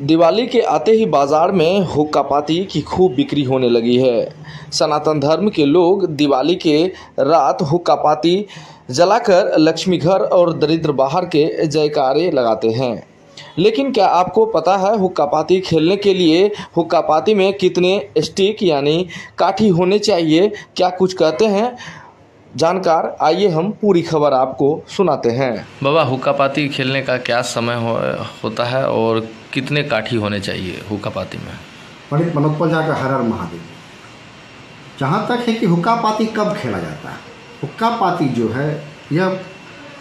दिवाली के आते ही बाजार में हुक्का पाती की खूब बिक्री होने लगी है। सनातन धर्म के लोग दिवाली के रात हुक्का पाती जलाकर लक्ष्मी घर और दरिद्र बाहर के जयकारे लगाते हैं। लेकिन क्या आपको पता है हुक्का पाती खेलने के लिए हुक्का पाती में कितने स्टिक यानी काठी होने चाहिए? क्या कुछ कहते हैं जानकार, आइए हम पूरी खबर आपको सुनाते हैं। बाबा, हुक्का पाती खेलने का क्या समय होता है और कितने काठी होने चाहिए हुक्का पाती में? पंडित मनोत्पल झा का हर हर महादेव। जहाँ तक है कि हुक्का पाती कब खेला जाता है, हुक्का पाती जो है यह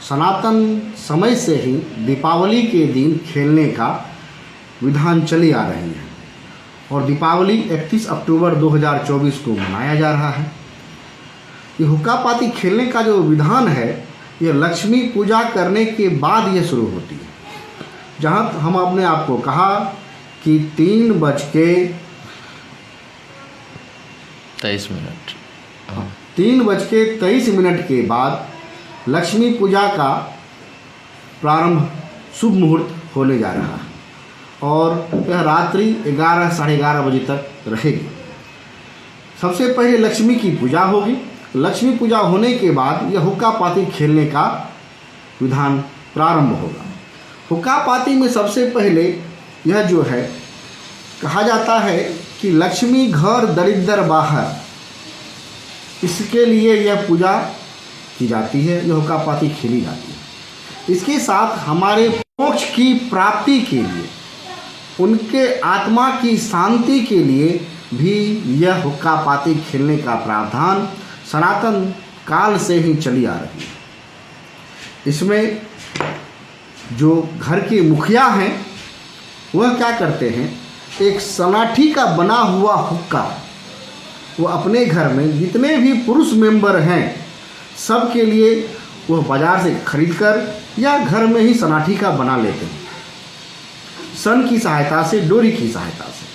सनातन समय से ही दीपावली के दिन खेलने का विधान चली आ रही है और दीपावली 31 अक्टूबर 2024 को मनाया जा रहा है। ये हुक्का पाती खेलने का जो विधान है यह लक्ष्मी पूजा करने के बाद ये शुरू होती है। जहाँ हम आपने आपको कहा कि 3:23 के बाद लक्ष्मी पूजा का प्रारंभ शुभ मुहूर्त होने जा रहा है और यह रात्रि 11 साढ़े 11 बजे तक रहेगी। सबसे पहले लक्ष्मी की पूजा होगी। लक्ष्मी पूजा होने के बाद यह हुक्का पाती खेलने का विधान प्रारंभ होगा। हुक्का पाती में सबसे पहले यह जो है कहा जाता है कि लक्ष्मी घर दरिद्र बाहर, इसके लिए यह पूजा की जाती है, यह हुक्का पाती खेली जाती है। इसके साथ हमारे मोक्ष की प्राप्ति के लिए, उनके आत्मा की शांति के लिए भी यह हुक्का पाती खेलने का प्रावधान सनातन काल से ही चली आ रही है। इसमें जो घर के मुखिया हैं वह क्या करते हैं, एक सनाठी का बना हुआ हुक्का वो अपने घर में जितने भी पुरुष मेंबर हैं सब के लिए वह बाज़ार से खरीद कर या घर में ही सनाठी का बना लेते हैं, सन की सहायता से, डोरी की सहायता से।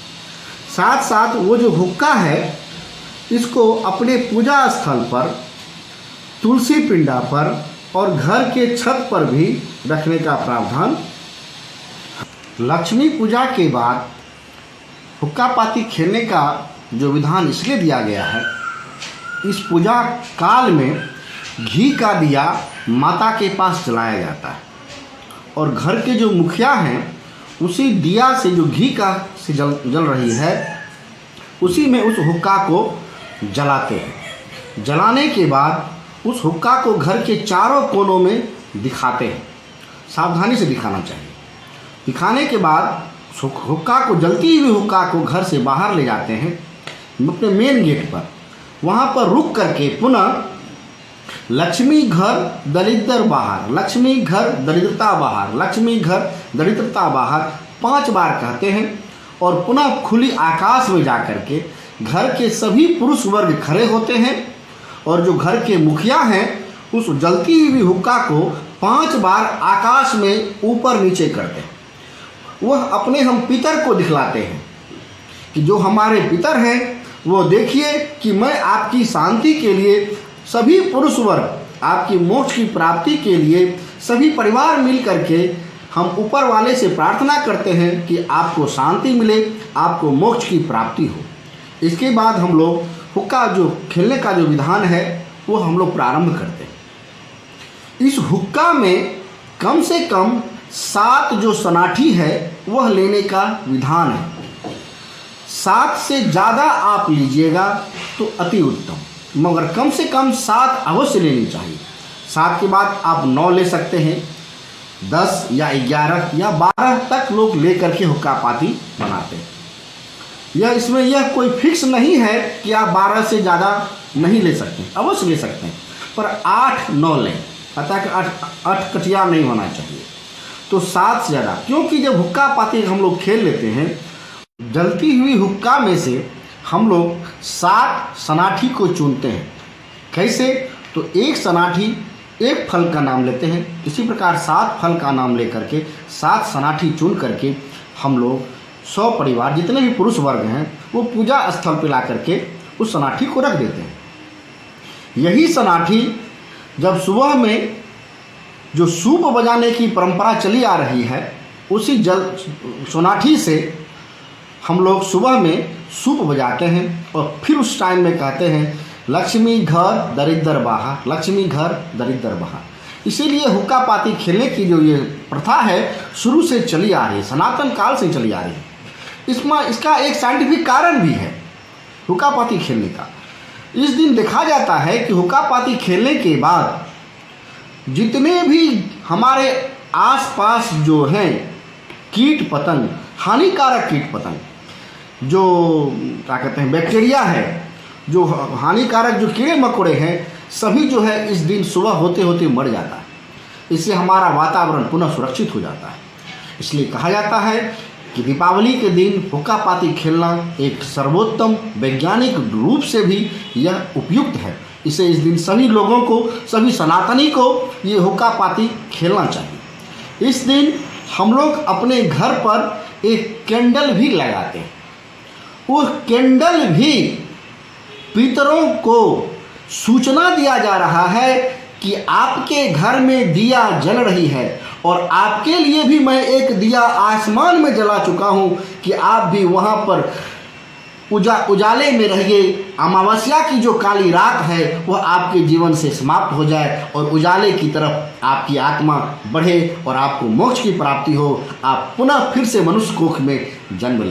साथ साथ वो जो हुक्का है इसको अपने पूजा स्थल पर, तुलसी पिंडा पर और घर के छत पर भी रखने का प्रावधान। लक्ष्मी पूजा के बाद हुक्का पाती खेलने का जो विधान इसलिए दिया गया है, इस पूजा काल में घी का दिया माता के पास जलाया जाता है और घर के जो मुखिया हैं उसी दिया से जो घी का से जल रही है उसी में उस हुक्का को जलाते हैं। जलाने के बाद उस हुक्का को घर के चारों कोनों में दिखाते हैं। सावधानी से दिखाना चाहिए। दिखाने के बाद हुक्का को, जलती हुई हुक्का को घर से बाहर ले जाते हैं अपने मेन गेट पर। वहाँ पर रुक करके पुनः लक्ष्मी घर दरिद्र बाहर, लक्ष्मी घर दरिद्रता बाहर, लक्ष्मी घर दरिद्रता बाहर 5 बार कहते हैं और पुनः खुली आकाश में जा कर के घर के सभी पुरुष वर्ग खड़े होते हैं और जो घर के मुखिया हैं उस जलती हुई हुक्का को 5 बार आकाश में ऊपर नीचे करते हैं। वह अपने हम पितर को दिखलाते हैं कि जो हमारे पितर हैं वो देखिए कि मैं आपकी शांति के लिए, सभी पुरुष वर्ग आपकी मोक्ष की प्राप्ति के लिए सभी परिवार मिल करके हम ऊपर वाले से प्रार्थना करते हैं कि आपको शांति मिले, आपको मोक्ष की प्राप्ति हो। इसके बाद हम लोग हुक्का जो खेलने का जो विधान है वो हम लोग प्रारंभ करते हैं। इस हुक्का में कम से कम 7 जो सनाठी है वह लेने का विधान है। 7 से ज़्यादा आप लीजिएगा तो अति उत्तम, मगर कम से कम 7 अवश्य लेनी चाहिए। 7 के बाद आप 9 ले सकते हैं, 10 या 11 या 12 तक लोग ले करके हुक्का पाती बनाते हैं। इसमें यह कोई फिक्स नहीं है कि आप 12 से ज़्यादा नहीं ले सकते, अवश्य ले सकते हैं, पर 8-9 लें। पता है कि 8 कटिया नहीं होना चाहिए, तो 7 से ज़्यादा। क्योंकि जब हुक्का पाती हम लोग खेल लेते हैं, जलती हुई हुक्का में से हम लोग 7 सनाठी को चुनते हैं। कैसे? तो एक सनाठी एक फल का नाम लेते हैं, इसी प्रकार 7 फल का नाम लेकर के 7 सनाठी चुन करके हम लोग 100 परिवार जितने भी पुरुष वर्ग हैं वो पूजा स्थल पर ला करके उस सनाठी को रख देते हैं। यही सनाठी जब सुबह में जो सूप बजाने की परंपरा चली आ रही है उसी जल सोनाठी से हम लोग सुबह में सूप बजाते हैं और फिर उस टाइम में कहते हैं लक्ष्मी घर दरिद्र बाहर, लक्ष्मी घर दरिद्र बाहर। इसीलिए हुक्का पाती खेलने की जो ये प्रथा है शुरू से चली आ रही है, सनातन काल से चली आ रही है। इसका एक साइंटिफिक कारण भी है हुक्का पाती खेलने का। इस दिन देखा जाता है कि हुक्का पाती खेलने के बाद जितने भी हमारे आसपास जो हैं कीट पतंग, हानिकारक कीट पतंग, जो क्या कहते हैं बैक्टीरिया है, जो हानिकारक जो कीड़े मकोड़े हैं, सभी जो है इस दिन सुबह होते होते मर जाता है। इससे हमारा वातावरण पुनः सुरक्षित हो जाता है। इसलिए कहा जाता है कि दीपावली के दिन हुक्का पाती खेलना एक सर्वोत्तम वैज्ञानिक रूप से भी यह उपयुक्त है। इसे इस दिन सभी लोगों को, सभी सनातनी को ये हुक्का पाती खेलना चाहिए। इस दिन हम लोग अपने घर पर एक कैंडल भी लगाते हैं। उस कैंडल भी पितरों को सूचना दिया जा रहा है कि आपके घर में दिया जल रही है और आपके लिए भी मैं एक दिया आसमान में जला चुका हूं कि आप भी वहां पर उजाले में रहिए। अमावस्या की जो काली रात है वह आपके जीवन से समाप्त हो जाए और उजाले की तरफ आपकी आत्मा बढ़े और आपको मोक्ष की प्राप्ति हो, आप पुनः फिर से मनुष्य कोख में जन्म लें।